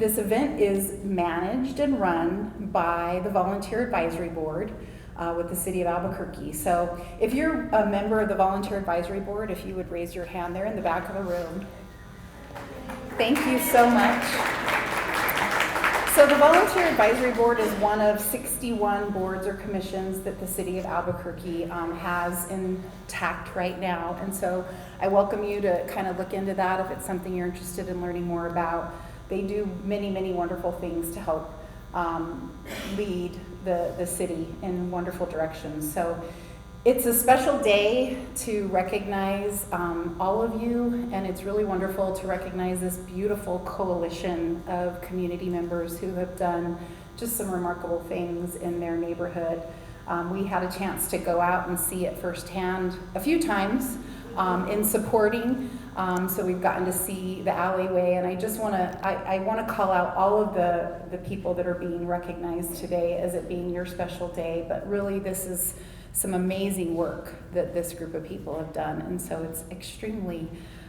This event is managed and run by the Volunteer Advisory Board with the City of Albuquerque. So if you're a member of the Volunteer Advisory Board, if you would raise your hand there in the back of the room. Thank you so much. So the Volunteer Advisory Board is one of 61 boards or commissions that the City of Albuquerque has intact right now. And so I welcome you to kind of look into that if it's something you're interested in learning more about. They do many, many wonderful things to help lead the city in wonderful directions. So it's a special day to recognize all of you, and it's really wonderful to recognize this beautiful coalition of community members who have done just some remarkable things in their neighborhood. We had a chance to go out and see it firsthand a few times in supporting. So we've gotten to see the alleyway, and I just want to call out all of the people that are being recognized today as it being your special day. But really, this is some amazing work that this group of people have done, and so it's extremely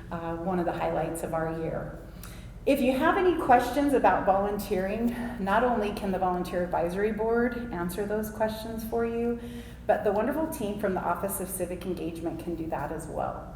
one of the highlights of our year. If you have any questions about volunteering, not only can the Volunteer Advisory Board answer those questions for you, but the wonderful team from the Office of Civic Engagement can do that as well.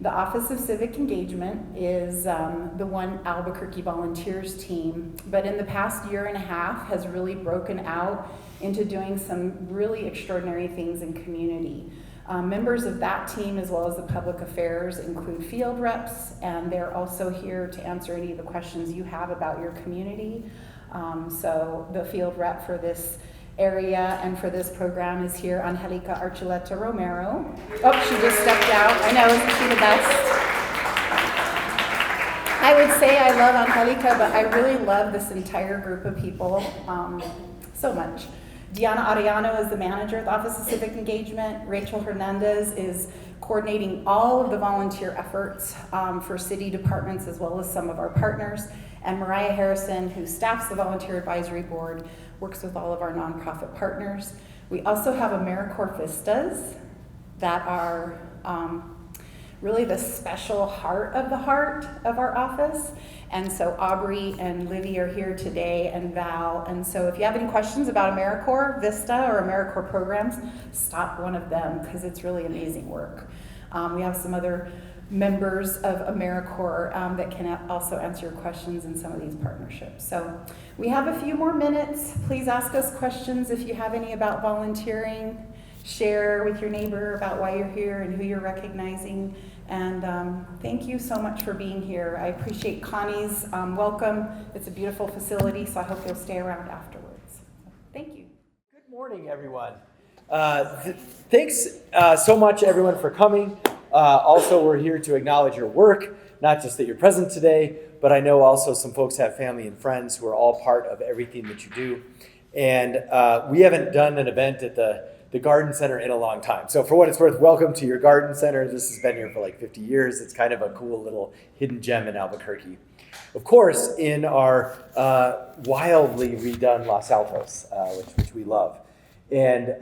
The Office of Civic Engagement is the One Albuquerque Volunteers team, but in the past year and a half has really broken out into doing some really extraordinary things in community. Members of that team, as well as the public affairs, include field reps, and they're also here to answer any of the questions you have about your community. So the field rep for this area and for this program is here, Angelica Archuleta Romero. Oh, she just stepped out. I know, isn't she the best? I would say I love Angelica, but I really love this entire group of people so much. Diana Arellano is the manager at the Office of Civic Engagement. Rachel Hernandez is coordinating all of the volunteer efforts for city departments as well as some of our partners. And Mariah Harrison, who staffs the Volunteer Advisory Board, works with all of our nonprofit partners. We also have AmeriCorps Vistas that are really the special heart of our office. And so Aubrey and Livy are here today, and Val. And so if you have any questions about AmeriCorps Vista or AmeriCorps programs, stop one of them because it's really amazing work. We have some other members of AmeriCorps that can also answer your questions in some of these partnerships. So we have a few more minutes. Please ask us questions if you have any about volunteering. Share with your neighbor about why you're here and who you're recognizing. And thank you so much for being here. I appreciate Connie's welcome. It's a beautiful facility, so I hope you'll stay around afterwards. Thank you. Good morning, everyone. Thanks so much, everyone, for coming. Also, we're here to acknowledge your work, not just that you're present today, but I know also some folks have family and friends who are all part of everything that you do. And we haven't done an event at the garden center in a long time. So for what it's worth, welcome to your garden center. This has been here for like 50 years. It's kind of a cool little hidden gem in Albuquerque. Of course, in our wildly redone Los Altos, which we love. And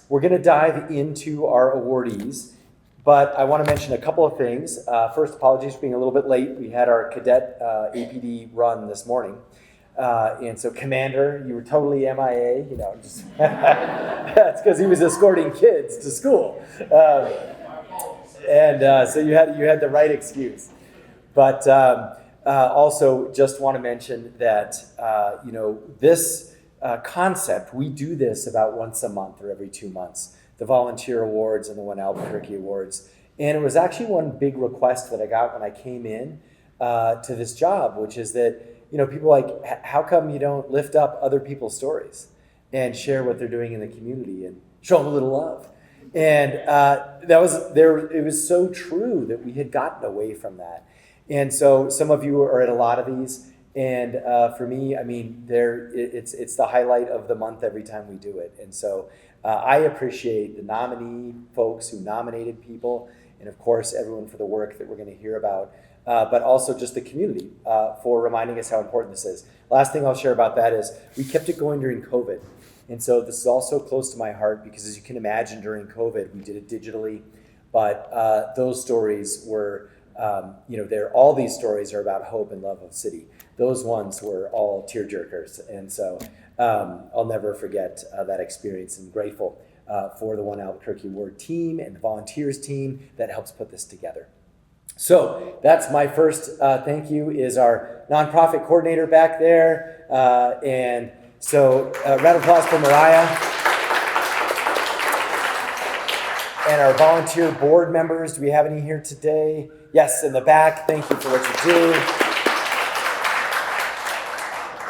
we're gonna dive into our awardees, but I wanna mention a couple of things. First, apologies for being a little bit late. We had our cadet APD run this morning. And so Commander, you were totally MIA, just that's because he was escorting kids to school. So you had the right excuse. But also just want to mention that, this concept, we do this about once a month or every 2 months, the Volunteer Awards and the One Albuquerque Awards. And it was actually one big request that I got when I came in to this job, which is that people like, how come you don't lift up other people's stories and share what they're doing in the community and show them a little love? And it was so true that we had gotten away from that. And so some of you are at a lot of these. And for me, it's the highlight of the month every time we do it. And so I appreciate the nominee folks who nominated people, and of course, everyone for the work that we're going to hear about. But also just the community for reminding us how important this is. Last thing I'll share about that is we kept it going during COVID. And so this is also close to my heart because as you can imagine during COVID, we did it digitally, but those stories were all these stories are about hope and love of the city. Those ones were all tearjerkers. And so I'll never forget that experience, and grateful for the One Albuquerque Award team and the volunteers team that helps put this together. So that's my first thank you, is our nonprofit coordinator back there. And so round of applause for Mariah. And our volunteer board members. Do we have any here today? Yes, in the back. Thank you for what you do.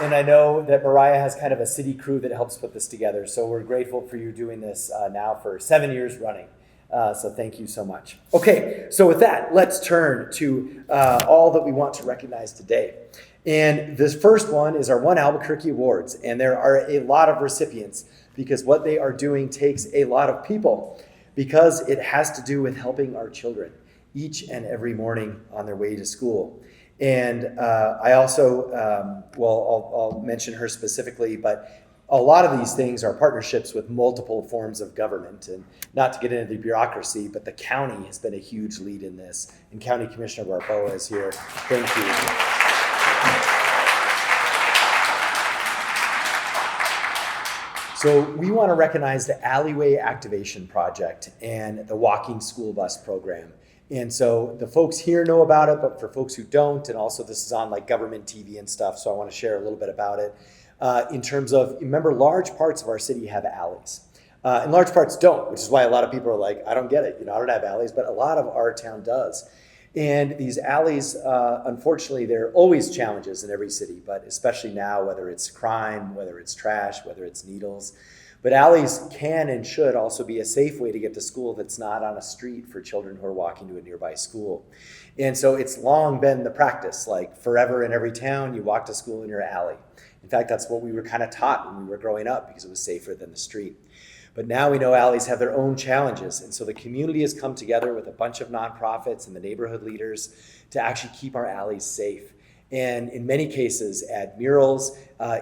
And I know that Mariah has kind of a city crew that helps put this together. So we're grateful for you doing this now for 7 years running. So thank you so much. Okay, so with that, let's turn to all that we want to recognize today. And this first one is our One Albuquerque Awards. And there are a lot of recipients, because what they are doing takes a lot of people, because it has to do with helping our children each and every morning on their way to school. And I also, I'll mention her specifically, but a lot of these things are partnerships with multiple forms of government. And not to get into the bureaucracy, but the county has been a huge lead in this. And County Commissioner Barboa is here. Thank you. So we want to recognize the Alleyway Activation Project and the Walking School Bus Program. And so the folks here know about it, but for folks who don't, and also this is on like government TV and stuff, so I want to share a little bit about it. In terms of, remember, large parts of our city have alleys. And large parts don't, which is why a lot of people are like, I don't get it. I don't have alleys, but a lot of our town does. And these alleys, unfortunately, there are always challenges in every city, but especially now, whether it's crime, whether it's trash, whether it's needles. But alleys can and should also be a safe way to get to school that's not on a street for children who are walking to a nearby school. And so it's long been the practice, like forever in every town, you walk to school in your alley. In fact, that's what we were kind of taught when we were growing up, because it was safer than the street. But now we know alleys have their own challenges. And so the community has come together with a bunch of nonprofits and the neighborhood leaders to actually keep our alleys safe. And in many cases, add murals,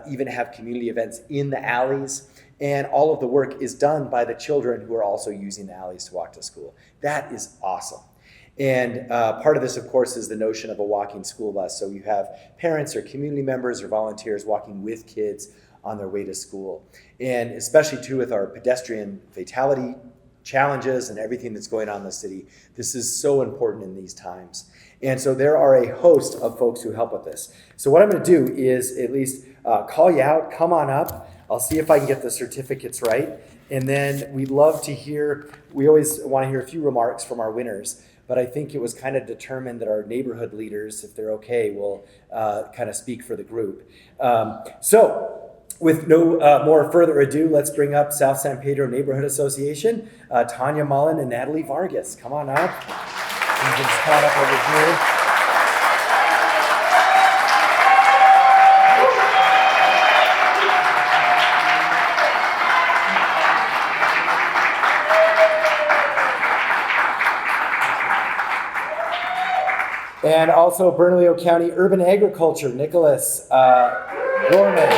even have community events in the alleys. And all of the work is done by the children who are also using the alleys to walk to school. That is awesome. And part of this, of course, is the notion of a walking school bus. So you have parents or community members or volunteers walking with kids on their way to school. And especially too with our pedestrian fatality challenges and everything that's going on in the city, this is so important in these times. And so there are a host of folks who help with this. So what I'm going to do is at least call you out, come on up. I'll see if I can get the certificates right. And then we'd love to hear, we always want to hear a few remarks from our winners, but I think it was kind of determined that our neighborhood leaders, if they're okay, will kind of speak for the group. So with no more further ado, let's bring up South San Pedro Neighborhood Association, Tanya Mullen and Natalie Vargas. Come on up. You can just come on up over here. And also Bernalillo County Urban Agriculture, Nicholas Gorman.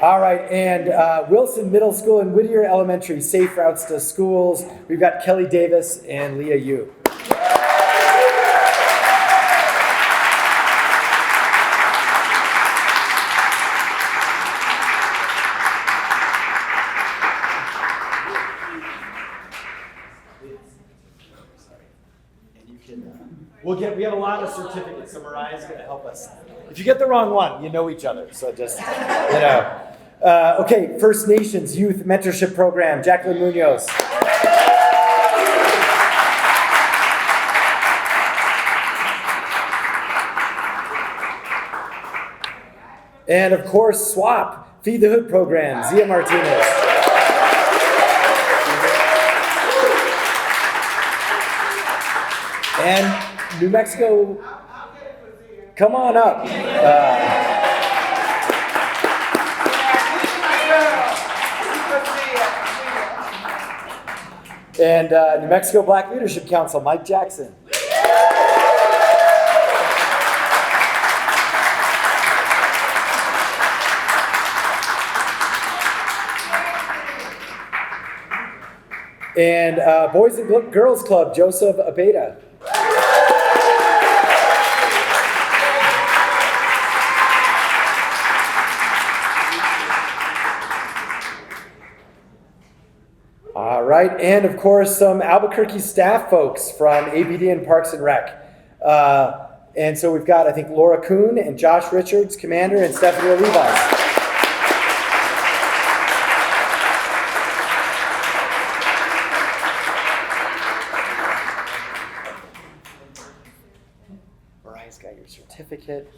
All right, and Wilson Middle School and Whittier Elementary, Safe Routes to Schools. We've got Kelly Davis and Leah Yu. We have a lot of certificates, so Mariah's going to help us. If you get the wrong one, you know each other, so just, okay, First Nations Youth Mentorship Program, Jacqueline Munoz. And of course, SWAP, Feed the Hood Program, Zia Martinez. And New Mexico, come on up. And New Mexico Black Leadership Council, Mike Jackson. And Boys and Girls Club, Joseph Abeda. All right, and of course some Albuquerque staff folks from ABD and Parks and Rec. And so we've got, I think, Laura Kuhn and Josh Richards, Commander, and Stephanie Olivas. Mariah's got your certificate.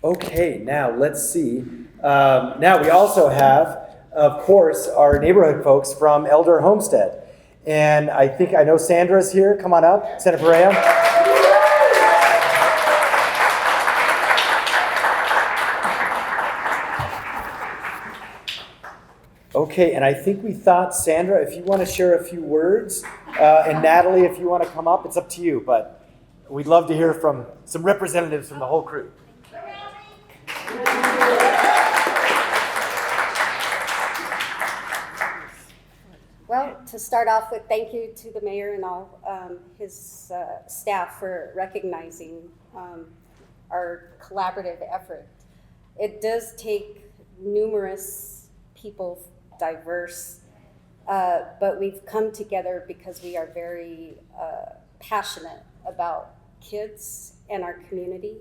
Okay, now let's see. Now we also have, of course, our neighborhood folks from Elder Homestead. And I think I know Sandra's here. Come on up, Sandra Perea. Okay, and I think we thought, Sandra, if you want to share a few words, and Natalie, if you want to come up, it's up to you. But we'd love to hear from some representatives from the whole crew. Well, to start off with, thank you to the mayor and all his staff for recognizing our collaborative effort. It does take numerous people, diverse, but we've come together because we are very passionate about kids and our community,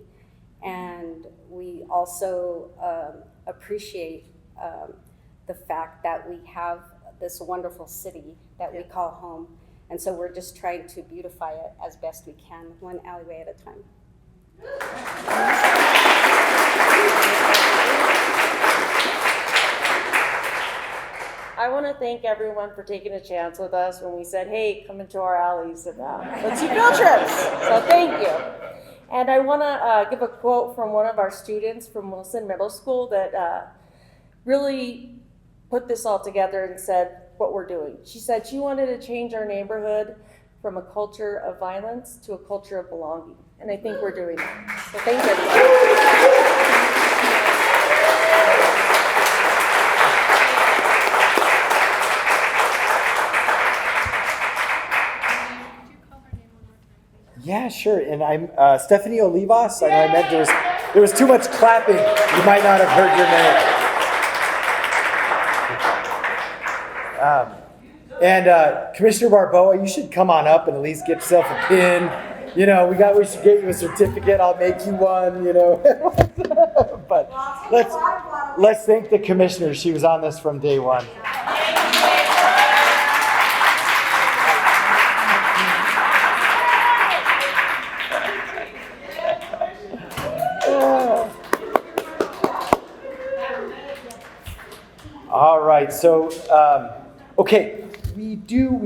and we also appreciate the fact that we have this wonderful city that we call home, and so we're just trying to beautify it as best we can, one alleyway at a time. I want to thank everyone for taking a chance with us when we said, hey, come into our alleys and let's do field trips. So thank you. And I want to give a quote from one of our students from Wilson Middle School that really put this all together and said what we're doing. She said she wanted to change our neighborhood from a culture of violence to a culture of belonging. And I think we're doing that. So thank you. Yeah, sure. And I'm Stephanie Olivas. I know I meant there was too much clapping. You might not have heard your name. And Commissioner Barboa, you should come on up and at least get yourself a pin. You know, we should get you a certificate. I'll make you one. You know, but let's thank the commissioner. She was on this from day one. All right, so, okay, we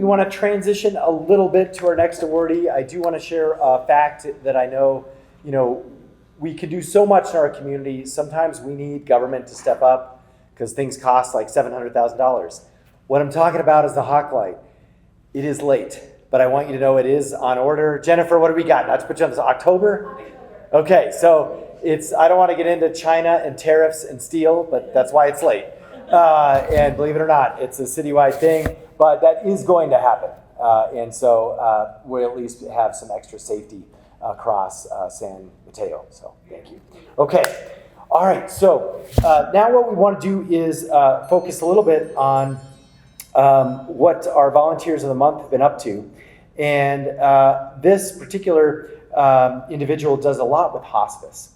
want to transition a little bit to our next awardee. I do want to share a fact that I know, we can do so much in our community. Sometimes we need government to step up because things cost like $700,000. What I'm talking about is the Hawk Light. It is late, but I want you to know it is on order. Jennifer, what do we got? Not to put you on this, October? Okay, so I don't want to get into China and tariffs and steel, but that's why it's late. And believe it or not, it's a citywide thing, but that is going to happen. And so we'll at least have some extra safety across San Mateo. So thank you. Okay. All right. So now what we want to do is focus a little bit on what our volunteers of the month have been up to. And this particular individual does a lot with hospice.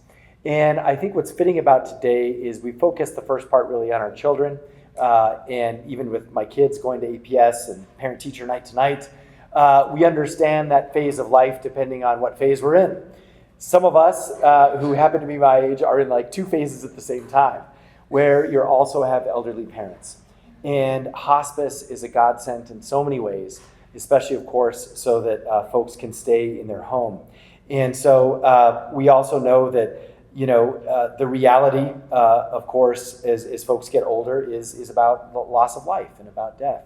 And I think what's fitting about today is we focused the first part really on our children, and even with my kids going to APS and parent-teacher night to night, we understand that phase of life depending on what phase we're in. Some of us who happen to be my age are in like two phases at the same time, where you also have elderly parents. And hospice is a godsend in so many ways, especially, of course, so that folks can stay in their home. And so we also know that the reality, of course, as folks get older, is about the loss of life and about death.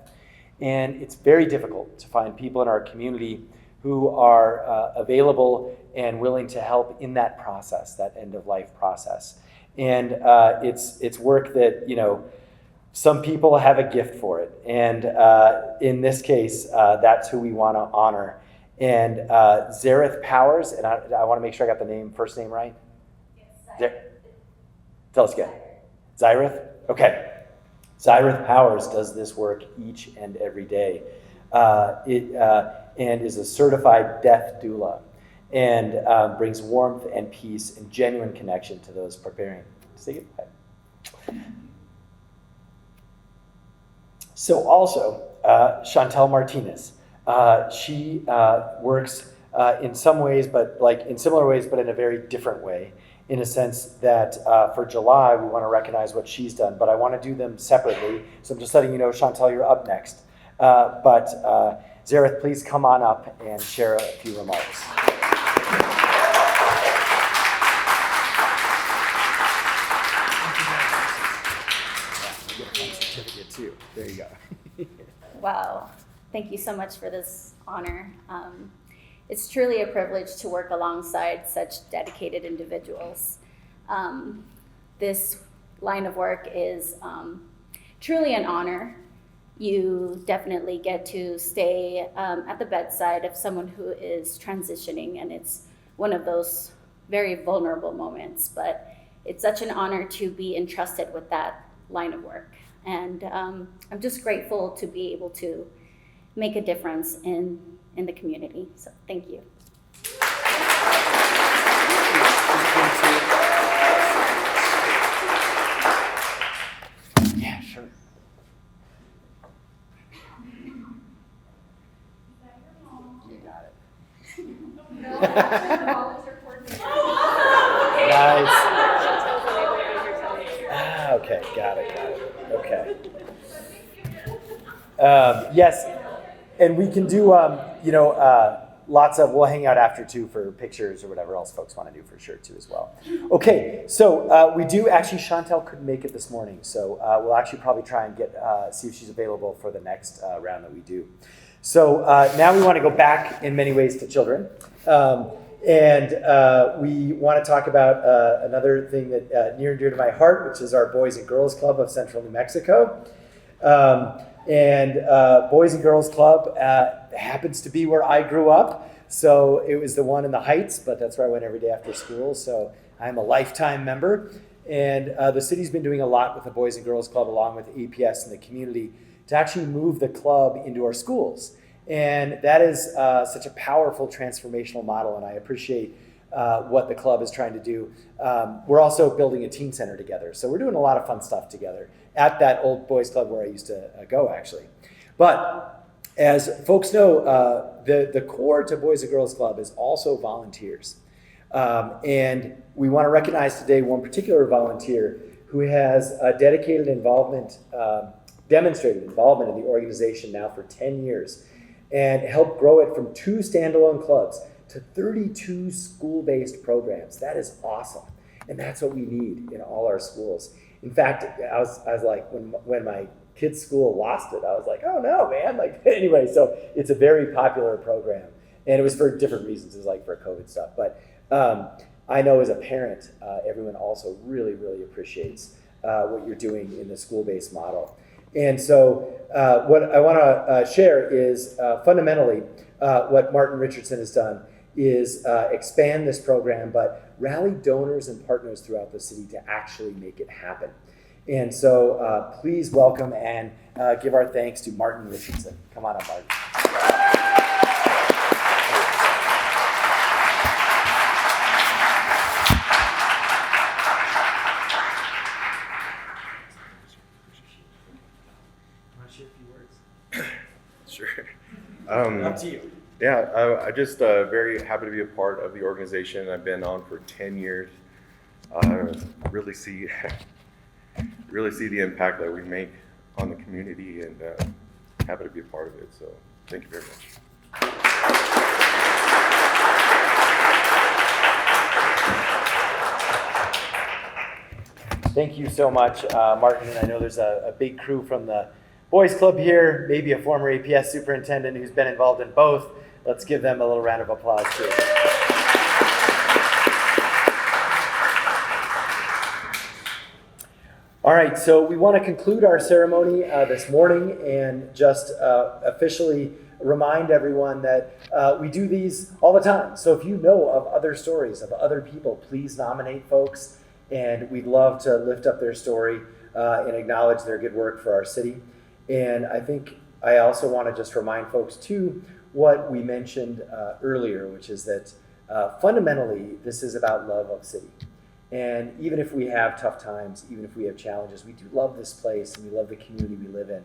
And it's very difficult to find people in our community who are available and willing to help in that process, that end-of-life process. And it's work that, Some people have a gift for it, and in this case, that's who we want to honor. And Zareth Powers, and I want to make sure I got the first name right. Yes, tell us again. Zyreth? Okay. Zyreth Powers does this work each and every day, and is a certified death doula, and brings warmth and peace and genuine connection to those preparing to say goodbye. So also, Chantel Martinez. She works in some ways, but in similar ways, but in a very different way, in a sense that for July, we want to recognize what she's done, but I want to do them separately. So I'm just letting you know, Chantel, you're up next. But Zareth, please come on up and share a few remarks. Certificate too. There you go. Wow. Thank you so much for this honor. It's truly a privilege to work alongside such dedicated individuals. This line of work is truly an honor. You definitely get to stay at the bedside of someone who is transitioning, and it's one of those very vulnerable moments, but it's such an honor to be entrusted with that line of work. And I'm just grateful to be able to make a difference in the community. So thank you. Yeah, sure. You got it. Nice. Okay, got it. Okay. Yes, and we can do, lots of, we'll hang out after too for pictures or whatever else folks want to do for sure too as well. Okay, so we do actually, Chantel couldn't make it this morning, so we'll actually probably try and see if she's available for the next round that we do. So now we want to go back in many ways to children. And we want to talk about another thing that near and dear to my heart, which is our Boys and Girls Club of Central New Mexico. Boys and Girls Club happens to be where I grew up. So it was the one in the Heights, but that's where I went every day after school. So I'm a lifetime member. And the city's been doing a lot with the Boys and Girls Club, along with APS and the community, to actually move the club into our schools. And that is such a powerful transformational model, and I appreciate what the club is trying to do. We're also building a teen center together, so we're doing a lot of fun stuff together at that old boys club where I used to go, actually. But as folks know, the core to Boys and Girls Club is also volunteers. And we want to recognize today one particular volunteer who has dedicated involvement, demonstrated involvement in the organization now for 10 years. And helped grow it from 2 standalone clubs to 32 school-based programs. That is awesome. And that's what we need in all our schools. In fact, I was like, when my kids' school lost it, I was like, oh no, man. Anyway, so it's a very popular program. And it was for different reasons. It was like for COVID stuff. But I know as a parent, everyone also really, really appreciates what you're doing in the school-based model. And so what I want to share is fundamentally what Martin Richardson has done is expand this program, but rally donors and partners throughout the city to actually make it happen. And so please welcome and give our thanks to Martin Richardson. Come on up, Martin. Sure. Up to you. Yeah, I just very happy to be a part of the organization. I've been on for 10 years. Really see the impact that we make on the community, and happy to be a part of it. So thank you very much. Thank you so much, Martin. I know there's a big crew from the Boys Club here, maybe a former APS superintendent who's been involved in both. Let's give them a little round of applause too. All right, so we want to conclude our ceremony this morning and just officially remind everyone that we do these all the time. So if you know of other stories of other people, please nominate folks, and we'd love to lift up their story and acknowledge their good work for our city. And I think I also want to just remind folks too what we mentioned earlier, which is that fundamentally this is about love of city. And even if we have tough times, even if we have challenges, we do love this place and we love the community we live in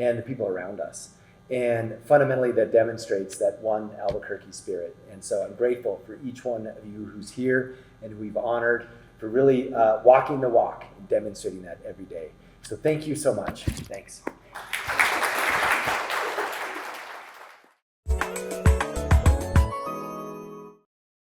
and the people around us. And fundamentally that demonstrates that One Albuquerque spirit. And so I'm grateful for each one of you who's here and who we've honored for really walking the walk and demonstrating that every day. So thank you so much. Thanks.